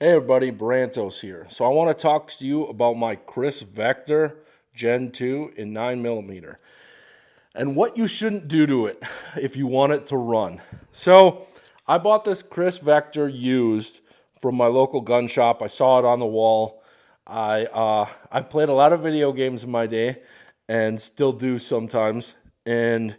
Hey everybody, Brantos here. So I want to talk to you about my Kriss Vector Gen 2 in 9mm and what you shouldn't do to it if you want it to run. So I bought this Kriss Vector used from my local gun shop. I saw it on the wall. I played a lot of video games in my day and still do sometimes, and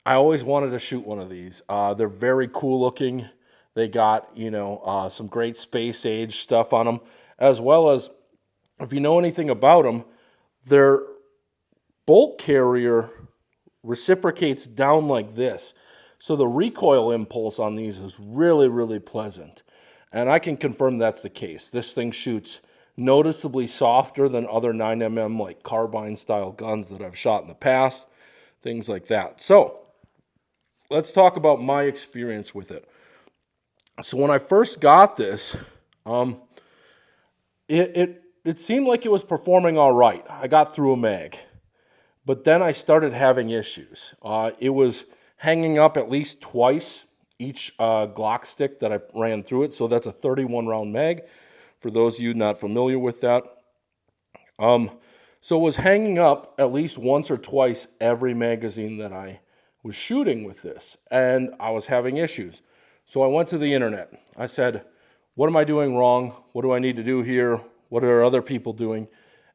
I always wanted to shoot one of these. They're very cool looking. They got, some great space age stuff on them, as well as, if you know anything about them, their bolt carrier reciprocates down like this. So the recoil impulse on these is really, really pleasant. And I can confirm that's the case. This thing shoots noticeably softer than other 9mm like carbine style guns that I've shot in the past, things like that. So let's talk about my experience with it. So when I first got this, it seemed like it was performing all right. I got through a mag, but then I started having issues. It was hanging up at least twice each Glock stick that I ran through it. So that's a 31 round mag, for those of you not familiar with that. So it was hanging up at least once or twice every magazine that I was shooting with this, and I was having issues. So I went to the internet. I said, what am I doing wrong? What do I need to do here? What are other people doing?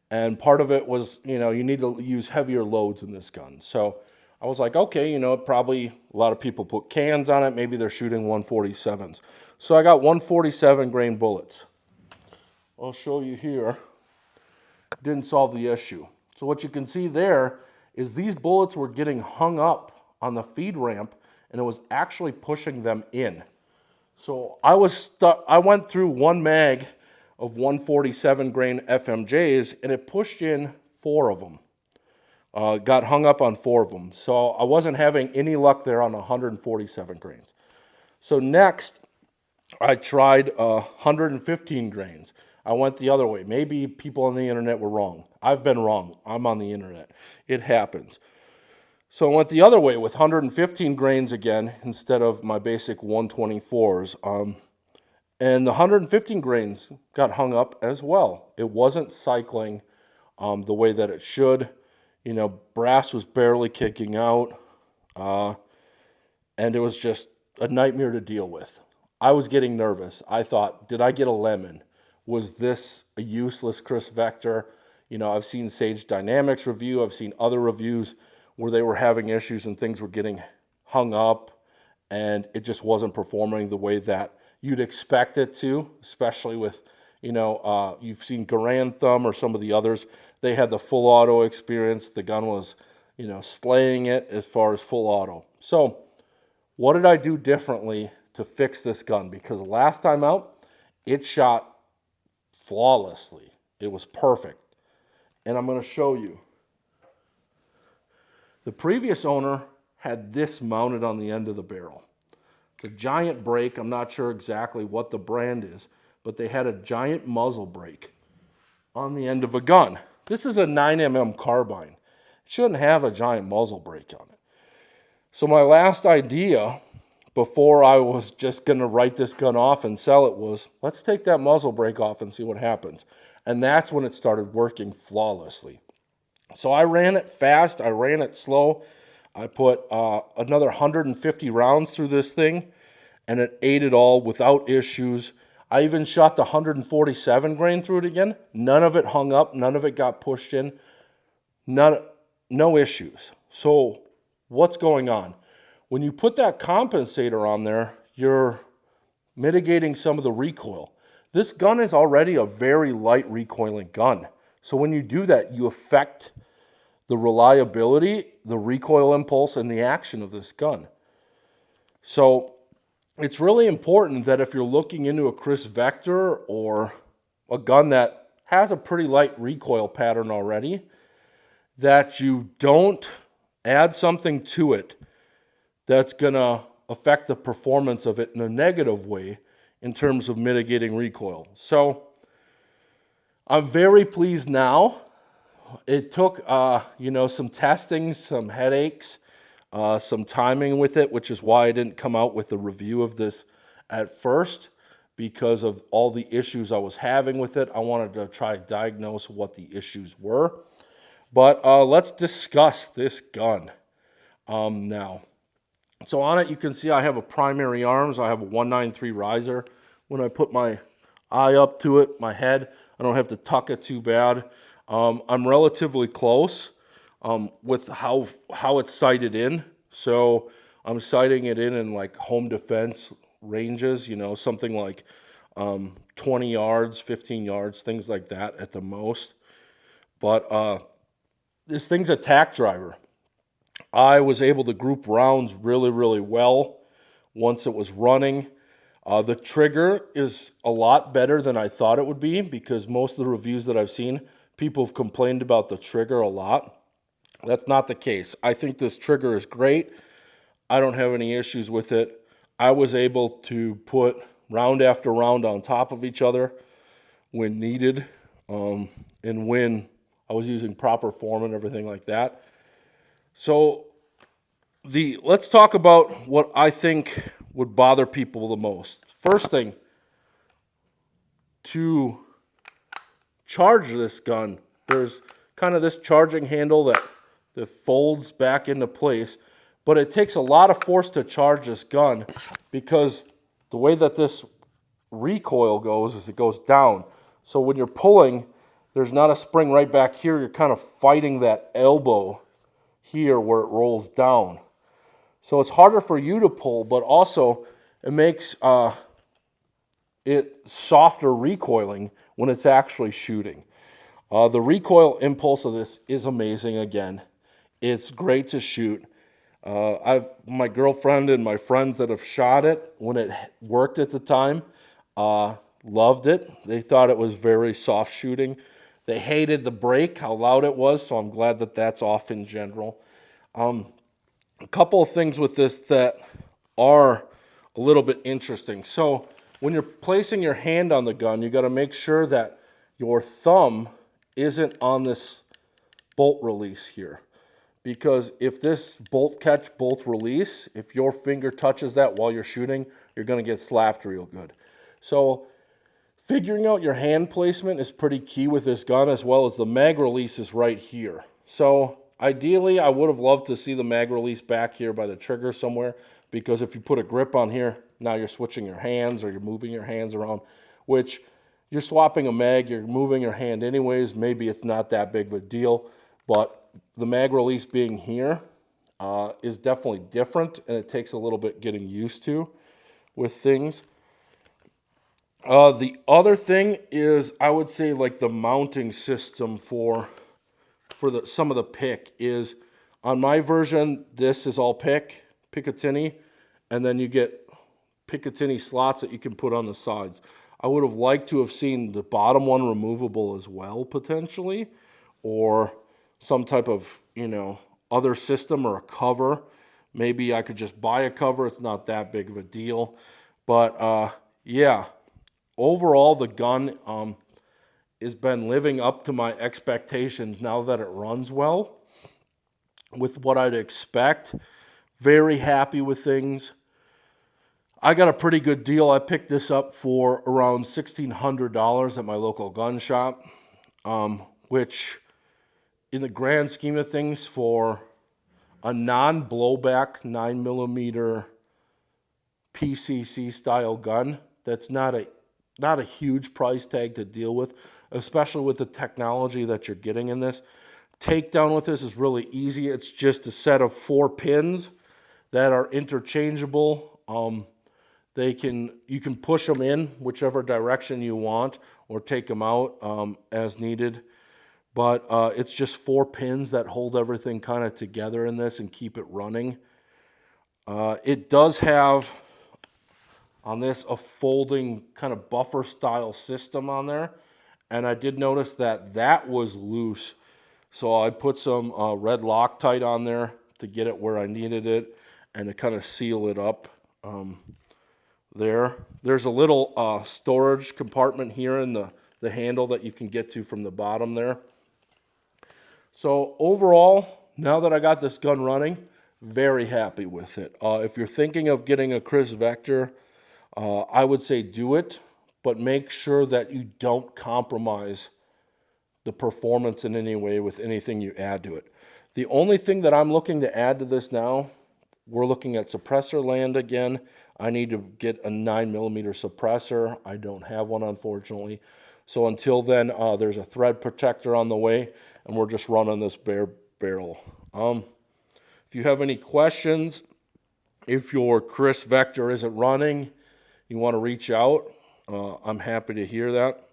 And part of it was, you need to use heavier loads in this gun. So I was like, okay, probably a lot of people put cans on it. Maybe they're shooting 147s. So I got 147 grain bullets. I'll show you here. Didn't solve the issue. So what you can see there is these bullets were getting hung up on the feed ramp, and it was actually pushing them in. So I was stuck. I went through one mag of 147 grain FMJs, and it pushed in 4 of them. Got hung up on 4 of them. So I wasn't having any luck there on 147 grains. So next, I tried 115 grains. I went the other way. Maybe people on the internet were wrong. I've been wrong. I'm on the internet. It happens. So I went the other way with 115 grains again instead of my basic 124s. And the 115 grains got hung up as well. It wasn't cycling the way that it should. Brass was barely kicking out. And it was just a nightmare to deal with. I was getting nervous. I thought, did I get a lemon? Was this a useless Kriss Vector? I've seen Sage Dynamics review. I've seen other reviews where they were having issues and things were getting hung up, and it just wasn't performing the way that you'd expect it to, especially with, you've seen Garand Thumb or some of the others. They had the full auto experience. The gun was, slaying it as far as full auto. So what did I do differently to fix this gun? Because the last time out, it shot flawlessly. It was perfect. And I'm going to show you. The previous owner had this mounted on the end of the barrel. It's a giant brake. I'm not sure exactly what the brand is, but they had a giant muzzle brake on the end of a gun. This is a 9mm carbine. It shouldn't have a giant muzzle brake on it. So my last idea, before I was just going to write this gun off and sell it, was, let's take that muzzle brake off and see what happens. And that's when it started working flawlessly. So I ran it fast, I ran it slow. I put another 150 rounds through this thing, and it ate it all without issues. I even shot the 147 grain through it again. None of it hung up, none of it got pushed in. No issues. So what's going on? When you put that compensator on there, you're mitigating some of the recoil. This gun is already a very light recoiling gun. So when you do that, you affect the reliability, the recoil impulse, and the action of this gun. So it's really important that if you're looking into a Kriss Vector or a gun that has a pretty light recoil pattern already, that you don't add something to it that's going to affect the performance of it in a negative way in terms of mitigating recoil. So I'm very pleased now. It took, some testing, some headaches, some timing with it, which is why I didn't come out with a review of this at first, because of all the issues I was having with it. I wanted to try to diagnose what the issues were. But let's discuss this gun now. So on it, you can see I have a primary arms. I have a 193 riser. When I put my eye up to it, my head, I don't have to tuck it too bad. I'm relatively close with how it's sighted in. So I'm sighting it in like home defense ranges, you know, something like 20 yards, 15 yards, things like that at the most. But this thing's a tack driver. I was able to group rounds really, really well once it was running. The trigger is a lot better than I thought it would be, because most of the reviews that I've seen, people have complained about the trigger a lot. That's not the case. I think this trigger is great. I don't have any issues with it. I was able to put round after round on top of each other when needed, and when I was using proper form and everything like that. So let's talk about what I think would bother people the most. First thing, to charge this gun, there's kind of this charging handle that folds back into place, but it takes a lot of force to charge this gun, because the way that this recoil goes is it goes down. So when you're pulling, there's not a spring right back here. You're kind of fighting that elbow here where it rolls down. So it's harder for you to pull, but also it makes it softer recoiling when it's actually shooting. The recoil impulse of this is amazing again. It's great to shoot. My girlfriend and my friends that have shot it when it worked at the time loved it. They thought it was very soft shooting. They hated the brake, how loud it was, so I'm glad that that's off in general. A couple of things with this that are a little bit interesting. So when you're placing your hand on the gun, you got to make sure that your thumb isn't on this bolt release here. Because if this bolt catch, bolt release, if your finger touches that while you're shooting, you're going to get slapped real good. So figuring out your hand placement is pretty key with this gun, as well as the mag release is right here. So ideally, I would have loved to see the mag release back here by the trigger somewhere, because if you put a grip on here, now you're switching your hands or you're moving your hands around, which you're swapping a mag, you're moving your hand anyways. Maybe it's not that big of a deal, but the mag release being here is definitely different, and it takes a little bit getting used to with things. The other thing is, I would say, like the mounting system for some of the pick is, on my version, this is all Picatinny, and then you get Picatinny slots that you can put on the sides. I would have liked to have seen the bottom one removable as well, potentially, or some type of, you know, other system or a cover. Maybe I could just buy a cover. It's not that big of a deal. But yeah, overall the gun has been living up to my expectations now that it runs well with what I'd expect. Very happy with things. I got a pretty good deal. I picked this up for around $1,600 at my local gun shop, which in the grand scheme of things, for a non-blowback 9mm PCC style gun, that's not a huge price tag to deal with, especially with the technology that you're getting in this. Takedown with this is really easy. It's just a set of 4 pins that are interchangeable. You can push them in whichever direction you want, or take them out as needed. But it's just 4 pins that hold everything kind of together in this and keep it running. It does have on this a folding kind of buffer style system on there, and I did notice that was loose. So I put some red Loctite on there to get it where I needed it and to kind of seal it up there. There's a little storage compartment here in the handle that you can get to from the bottom there. So overall, now that I got this gun running, very happy with it. If you're thinking of getting a Kriss Vector, I would say do it. but make sure that you don't compromise the performance in any way with anything you add to it. The only thing that I'm looking to add to this now, we're looking at suppressor land again. I need to get a 9mm suppressor. I don't have one, unfortunately. So until then, there's a thread protector on the way, and we're just running this bare barrel. If you have any questions, if your Kriss Vector isn't running, you want to reach out, I'm happy to hear that.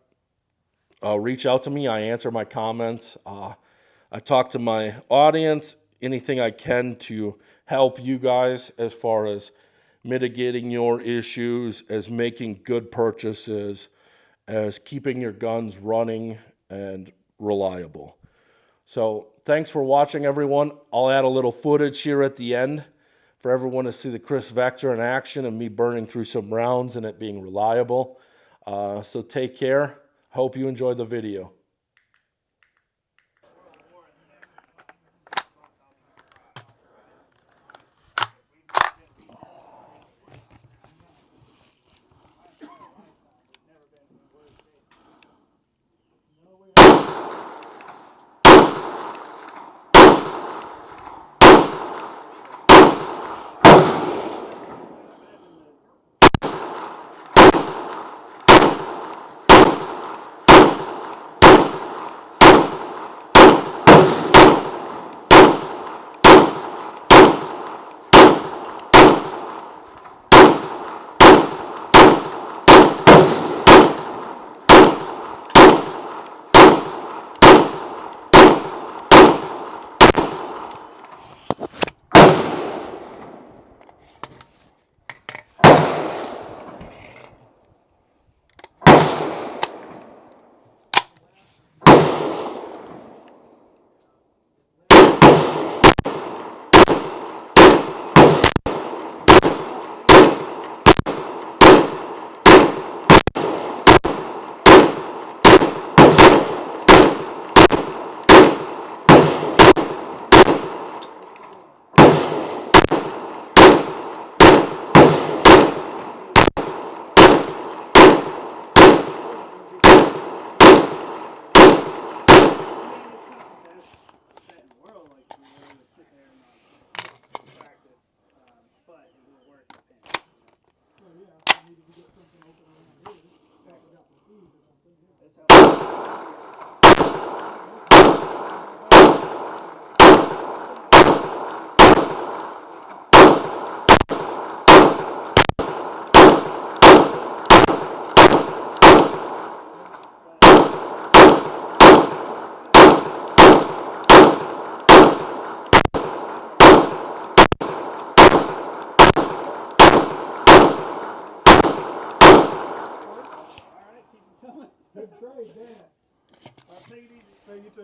Reach out to me. I answer my comments. I talk to my audience, anything I can to help you guys as far as mitigating your issues, as making good purchases, as keeping your guns running and reliable. So thanks for watching, everyone. I'll add a little footage here at the end for everyone to see the Kriss Vector in action and me burning through some rounds and it being reliable. So take care. Hope you enjoyed the video. Good trade, Dan. I'll take it easy. Hey, you too.